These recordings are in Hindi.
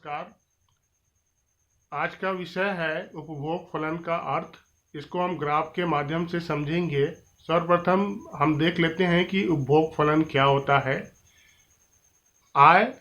नमस्कार। आज का विषय है उपभोग फलन का अर्थ। इसको हम ग्राफ के माध्यम से समझेंगे। सर्वप्रथम हम देख लेते हैं कि उपभोग फलन क्या होता है। आय,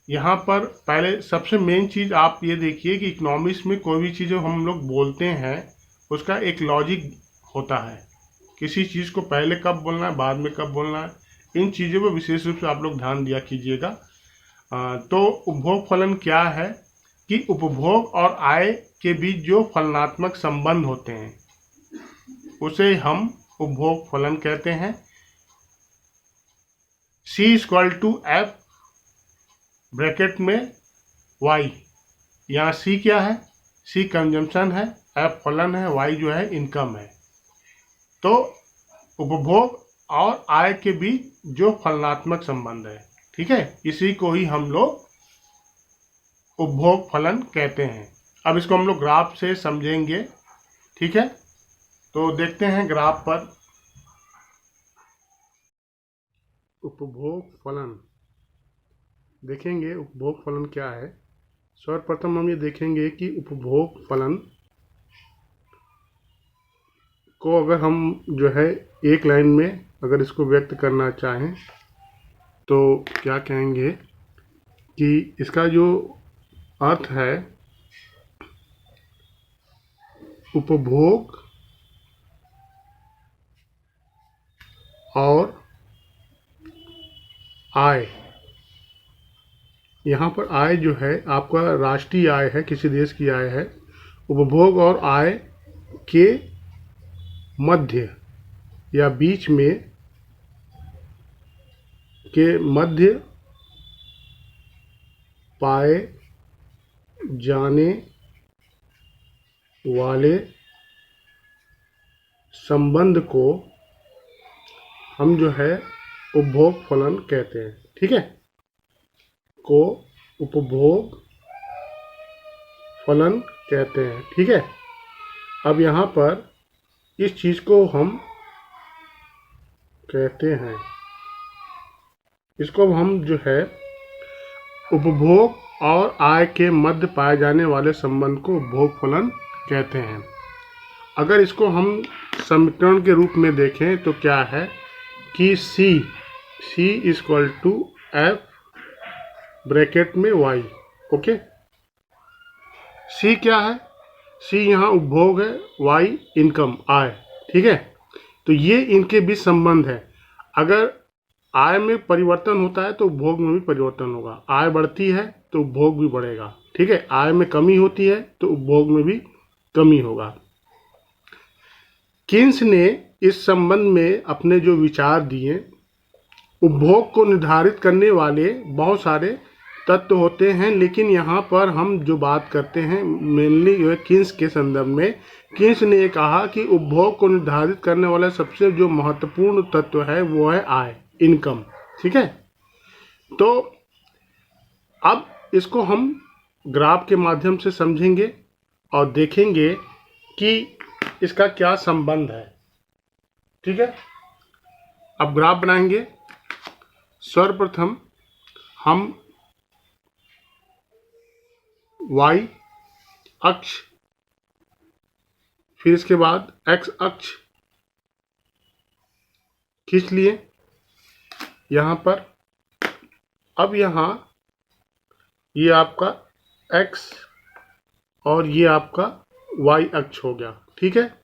यहाँ पर पहले सबसे मेन चीज़ आप ये देखिए कि इकोनॉमिक्स में कोई भी चीज़ हम लोग बोलते हैं उसका एक लॉजिक होता है। किसी चीज़ को पहले कब बोलना है, बाद में कब बोलना है, इन चीज़ों पर विशेष रूप से आप लोग ध्यान दिया कीजिएगा। तो उपभोग फलन क्या है कि उपभोग और आय के बीच जो फलनात्मक संबंध होते हैं उसे हम उपभोग फलन कहते हैं। C=F ब्रैकेट में Y। यहाँ C क्या है? C कंजम्पशन है, F फलन है, Y जो है इनकम है। तो उपभोग और आय के बीच जो फलनात्मक संबंध है, ठीक है, इसी को ही हम लोग उपभोग फलन कहते हैं। अब इसको हम लोग ग्राफ से समझेंगे, ठीक है। तो देखते हैं ग्राफ पर उपभोग फलन देखेंगे। उपभोग फलन क्या है? सर्वप्रथम हम ये देखेंगे कि उपभोग फलन को अगर हम जो है एक लाइन में अगर इसको व्यक्त करना चाहें तो क्या कहेंगे कि इसका जो अर्थ है उपभोग और आय। यहाँ पर आय जो है आपका राष्ट्रीय आय है, किसी देश की आय है। उपभोग और आय के मध्य या बीच में के मध्य पाए जाने वाले संबंध को हम जो है उपभोग फलन कहते हैं, ठीक है। को उपभोग फलन कहते हैं, ठीक है। अब यहाँ पर इस चीज़ को हम कहते हैं, इसको हम जो है उपभोग और आय के मध्य पाए जाने वाले संबंध को उपभोग फलन कहते हैं। अगर इसको हम समीकरण के रूप में देखें तो क्या है कि C=F ब्रैकेट में Y। ओके, C क्या है? C यहाँ उपभोग है, Y इनकम आय, ठीक है। तो ये इनके बीच संबंध है। अगर आय में परिवर्तन होता है तो उपभोग में भी परिवर्तन होगा। आय बढ़ती है तो उपभोग भी बढ़ेगा, ठीक है। आय में कमी होती है तो उपभोग में भी कमी होगा। कीन्स ने इस संबंध में अपने जो विचार दिए, उपभोग को निर्धारित करने वाले बहुत सारे तत्व होते हैं, लेकिन यहाँ पर हम जो बात करते हैं मेनली जो है कीन्स के संदर्भ में। कीन्स ने कहा कि उपभोग को निर्धारित करने वाला सबसे जो महत्वपूर्ण तत्व है वो है आय, इनकम, ठीक है। तो अब इसको हम ग्राफ के माध्यम से समझेंगे और देखेंगे कि इसका क्या संबंध है, ठीक है। अब ग्राफ बनाएंगे। सर्वप्रथम हम Y अक्ष, फिर इसके बाद X अक्ष खींच लिए यहाँ पर। अब यहाँ ये आपका X और ये आपका Y अक्ष हो गया, ठीक है।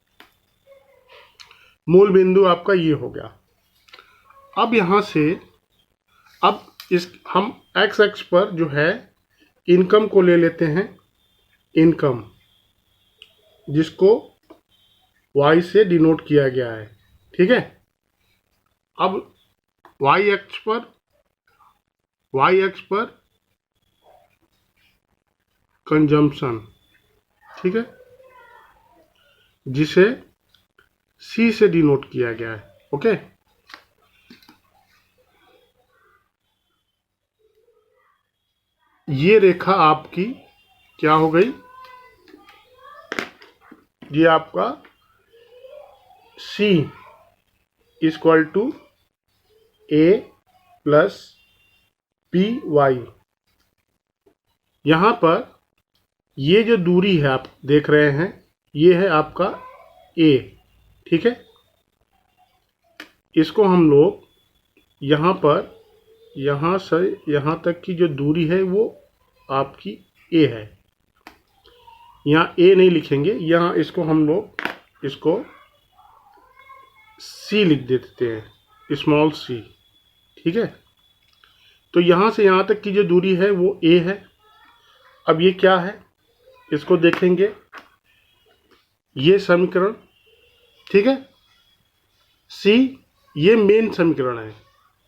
मूल बिंदु आपका ये हो गया। अब यहाँ से अब हम X अक्ष पर जो है इनकम को ले लेते हैं, इनकम जिसको Y से डिनोट किया गया है, ठीक है। अब Y अक्ष पर कंजम्पशन, ठीक है, जिसे C से डिनोट किया गया है, ओके। ये रेखा आपकी क्या हो गई? ये आपका C = A + PY यहाँ पर ये जो दूरी है आप देख रहे हैं, ये है आपका ए, ठीक है। इसको हम लोग यहाँ पर, यहाँ से यहाँ तक की जो दूरी है वो आपकी ए है। यहाँ ए नहीं लिखेंगे, यहाँ इसको हम लोग इसको सी लिख देते हैं, स्मॉल सी, ठीक है। तो यहाँ से यहाँ तक की जो दूरी है वो ए है। अब ये क्या है इसको देखेंगे, ये समीकरण, ठीक है। सी ये मेन समीकरण है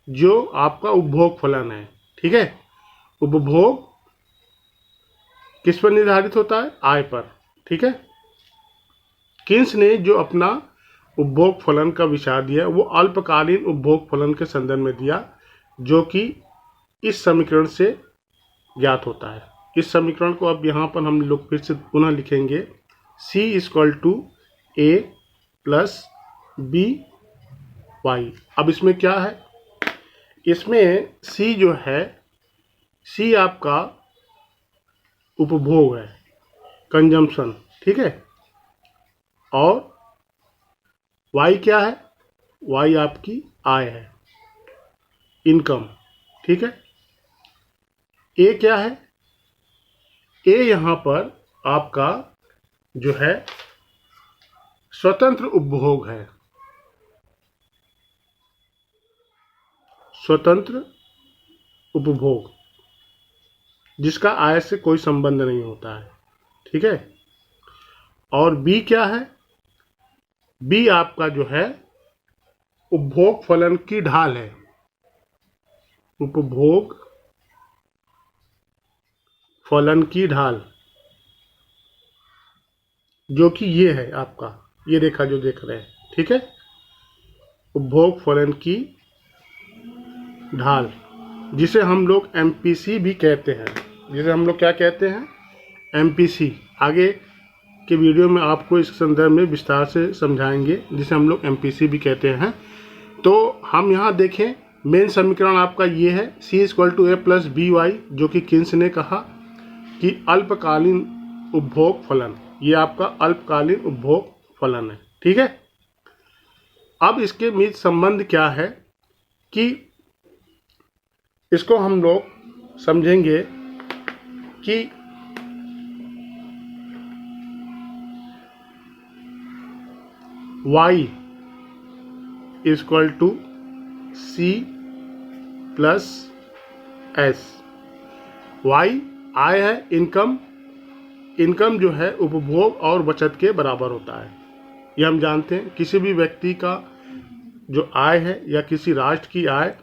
जो आपका उपभोग फलन है, ठीक है। उपभोग किस पर निर्धारित होता है? आय पर, ठीक है। किन्स ने जो अपना उपभोग फलन का विचार दिया वो अल्पकालीन उपभोग फलन के संदर्भ में दिया, जो कि इस समीकरण से ज्ञात होता है। इस समीकरण को अब यहाँ पर हम लोग फिर से पुनः लिखेंगे, C equal to A plus B Y. अब इसमें क्या है, इसमें C जो है, C आपका उपभोग है, कंजम्पशन, ठीक है। और Y क्या है? Y आपकी आय है, इनकम, ठीक है। A क्या है? A यहाँ पर आपका जो है स्वतंत्र उपभोग है, स्वतंत्र उपभोग जिसका आय से कोई संबंध नहीं होता है, ठीक है। और बी क्या है? बी आपका जो है उपभोग फलन की ढाल है, उपभोग फलन की ढाल, जो कि ये है आपका, ये रेखा जो देख रहे हैं, ठीक है। उपभोग फलन की ढाल, जिसे हम लोग एमपीसी भी कहते हैं, जिसे हम लोग क्या कहते हैं? एमपीसी। आगे के वीडियो में आपको इस संदर्भ में विस्तार से समझाएंगे, जिसे हम लोग एमपीसी भी कहते हैं। तो हम यहाँ देखें, मेन समीकरण आपका ये है, C equal to A plus B Y, जो कि किन्स ने कहा कि अल्पकालीन उपभोग फलन, ये आपका अल्पकालीन उपभोग फलन है, ठीक है। अब इसके बीच संबंध क्या है कि इसको हम लोग समझेंगे कि y equal to C plus S। y आय है, इनकम, इनकम जो है उपभोग और बचत के बराबर होता है। ये हम जानते हैं, किसी भी व्यक्ति का जो आय है या किसी राष्ट्र की आय,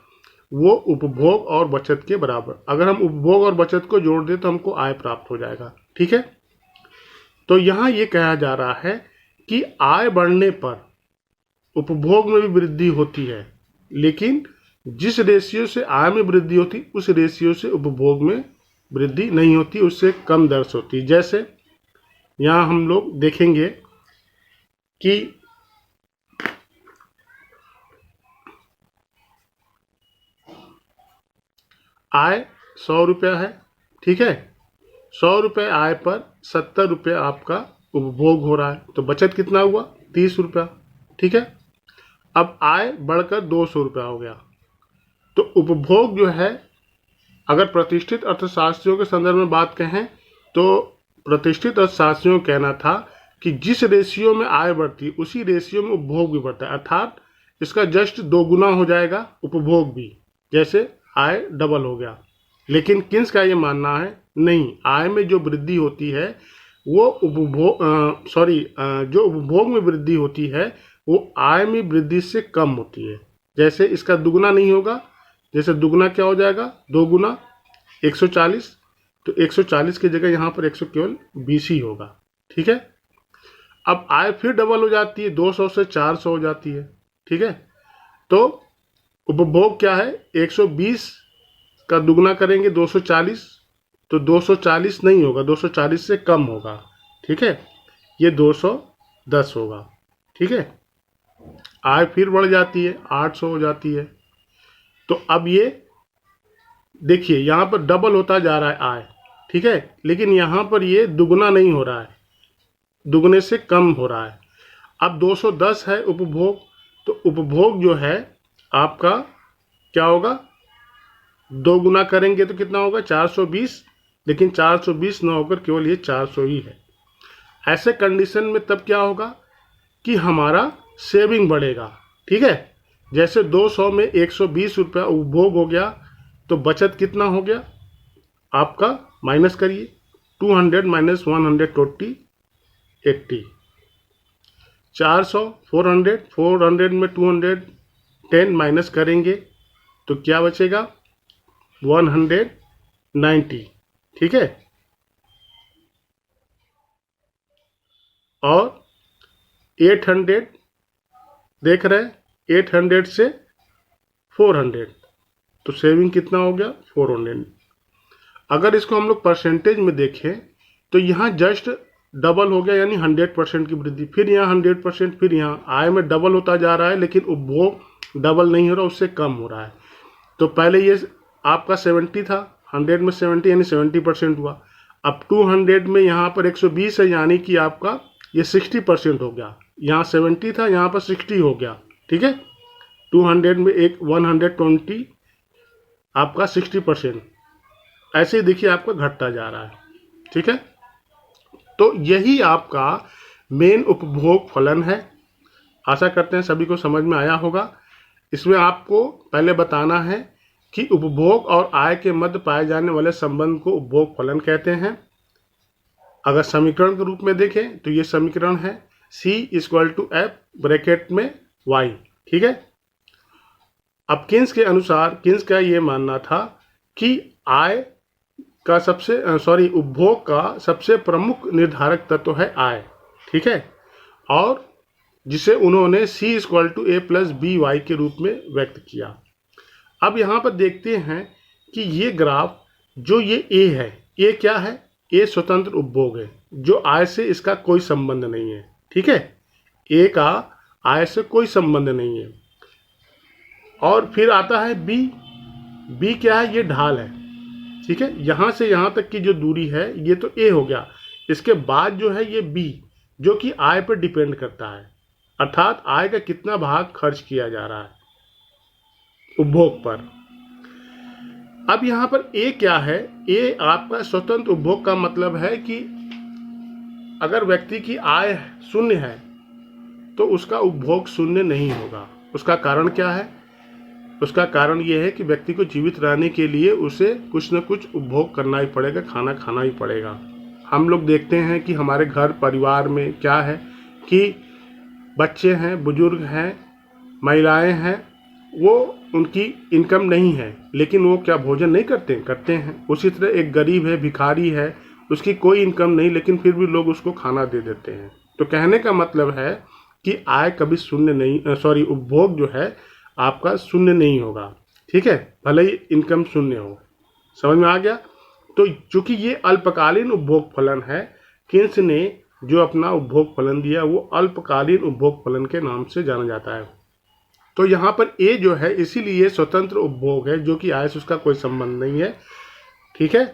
वो उपभोग और बचत के बराबर, अगर हम उपभोग और बचत को जोड़ दें तो हमको आय प्राप्त हो जाएगा, ठीक है। तो यहाँ ये कहा जा रहा है कि आय बढ़ने पर उपभोग में भी वृद्धि होती है, लेकिन जिस रेशियो से आय में वृद्धि होती उस रेशियो से उपभोग में वृद्धि नहीं होती, उससे कम दर से होती। जैसे यहाँ हम लोग देखेंगे कि आय 100 रुपया है, ठीक है। 100 रुपये आय पर 70 रुपये आपका उपभोग हो रहा है, तो बचत कितना हुआ? 30 रुपया, ठीक है। अब आय बढ़कर 200 रुपया हो गया, तो उपभोग जो है, अगर प्रतिष्ठित अर्थशास्त्रियों के संदर्भ में बात कहें तो प्रतिष्ठित अर्थशास्त्रियों का कहना था कि जिस रेशियो में आय बढ़ती उसी रेशियो में उपभोग भी बढ़ता है, अर्थात इसका जस्ट 2 गुना हो जाएगा उपभोग भी, जैसे आय डबल हो गया। लेकिन किन्स का ये मानना है, नहीं, आय में जो वृद्धि होती है वो जो उपभोग में वृद्धि होती है वो आय में वृद्धि से कम होती है। जैसे इसका दुगुना नहीं होगा, जैसे दुगुना क्या हो जाएगा? 2 गुना 140, तो 140 की जगह यहाँ पर 100 केवल 20 ही होगा, ठीक है। अब आय फिर डबल हो जाती है, 200 से 400 हो जाती है, ठीक है। तो उपभोग क्या है? 120 का दुगना करेंगे 240, तो 240 नहीं होगा, 240 से कम होगा, ठीक है। ये 210 होगा, ठीक है। आय फिर बढ़ जाती है, 800 हो जाती है। तो अब ये देखिए यहाँ पर डबल होता जा रहा है आय, ठीक है, लेकिन यहाँ पर ये दुगना नहीं हो रहा है, दुगने से कम हो रहा है। अब 210 है उपभोग, तो उपभोग जो है आपका क्या होगा, 2 गुना करेंगे तो कितना होगा 420, लेकिन 420 ना होकर केवल ये 400 ही है। ऐसे कंडीशन में तब क्या होगा कि हमारा सेविंग बढ़ेगा। ठीक है, जैसे 200 में 120 रुपया उपभोग हो गया तो बचत कितना हो गया आपका, माइनस करिए, 200 माइनस 120 80, 400 400 में 210 माइनस करेंगे तो क्या बचेगा 190। ठीक है, और 800 देख रहे हैं, 800 से 400 तो सेविंग कितना हो गया 400। अगर इसको हम लोग परसेंटेज में देखें तो यहाँ जस्ट डबल हो गया, यानी 100% की वृद्धि, फिर यहाँ 100%, फिर यहाँ आय में डबल होता जा रहा है, लेकिन उपभोग डबल नहीं हो रहा, उससे कम हो रहा है। तो पहले ये आपका 70 था, 100 में 70 यानी 70% हुआ। अब 200 में यहाँ पर 120 है, यानी कि आपका ये 60% हो गया। यहाँ 70 था, यहाँ पर 60 हो गया। ठीक है, 200 में 120 आपका 60%, ऐसे ही देखिए आपका घटता जा रहा है। ठीक है, तो यही आपका मेन उपभोग फलन है। आशा करते हैं सभी को समझ में आया होगा। इसमें आपको पहले बताना है कि उपभोग और आय के मध्य पाए जाने वाले संबंध को उपभोग फलन कहते हैं। अगर समीकरण के रूप में देखें तो ये समीकरण है C = F ब्रैकेट में Y। ठीक है, अब किन्स के अनुसार, किन्स का ये मानना था कि आय का उपभोग का सबसे प्रमुख निर्धारक तत्व है आय। ठीक है, और जिसे उन्होंने C = A + BY के रूप में व्यक्त किया। अब यहाँ पर देखते हैं कि ये ग्राफ जो ये A है, ये क्या है, ये स्वतंत्र उपभोग है, जो आय से इसका कोई संबंध नहीं है। ठीक है, A का आय से कोई संबंध नहीं है। और फिर आता है B क्या है, ये ढाल है। ठीक है, यहाँ से यहाँ तक की जो दूरी है ये तो A हो गया, इसके बाद जो है ये B, जो कि आय पर डिपेंड करता है, अर्थात आय का कितना भाग खर्च किया जा रहा है उपभोग पर। अब यहाँ पर A क्या है, A आपका स्वतंत्र उपभोग का मतलब है कि अगर व्यक्ति की आय शून्य है तो उसका उपभोग शून्य नहीं होगा। उसका कारण क्या है, उसका कारण ये है कि व्यक्ति को जीवित रहने के लिए उसे कुछ न कुछ उपभोग करना ही पड़ेगा, खाना खाना ही पड़ेगा। हम लोग देखते हैं कि हमारे घर परिवार में क्या है कि बच्चे हैं, बुजुर्ग हैं, महिलाएं हैं, वो उनकी इनकम नहीं है, लेकिन वो क्या भोजन नहीं करते हैं। उसी तरह एक गरीब है, भिखारी है, उसकी कोई इनकम नहीं, लेकिन फिर भी लोग उसको खाना दे देते हैं। तो कहने का मतलब है कि आय कभी शून्य नहीं, उपभोग जो है आपका शून्य नहीं होगा। ठीक है, भले ही इनकम शून्य हो। समझ में आ गया। तो चूंकि ये अल्पकालीन उपभोग फलन है, किन्स ने जो अपना उपभोग फलन दिया वो अल्पकालीन उपभोग फलन के नाम से जाना जाता है। तो यहाँ पर A जो है इसीलिए स्वतंत्र उपभोग है, जो कि आय से उसका कोई संबंध नहीं है। ठीक है,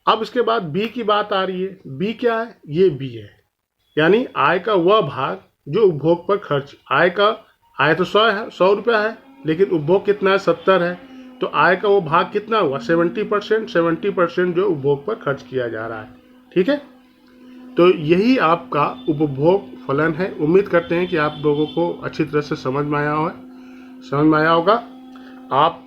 अब इसके बाद B की बात आ रही है। B क्या है, ये B है, यानी आय का वह भाग जो उपभोग पर खर्च, आय तो 100 रुपया है, लेकिन उपभोग कितना है 70 है, तो आय का वो भाग कितना हुआ 70% जो उपभोग पर खर्च किया जा रहा है। ठीक है, तो यही आपका उपभोग फलन है। उम्मीद करते हैं कि आप लोगों को अच्छी तरह से समझ में आया होगा। आप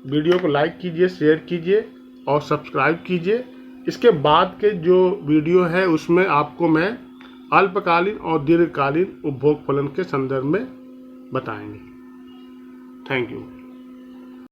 वीडियो को लाइक कीजिए, शेयर कीजिए और सब्सक्राइब कीजिए। इसके बाद के जो वीडियो है उसमें आपको मैं अल्पकालीन और दीर्घकालीन उपभोग फलन के संदर्भ में बताएंगे। Thank you.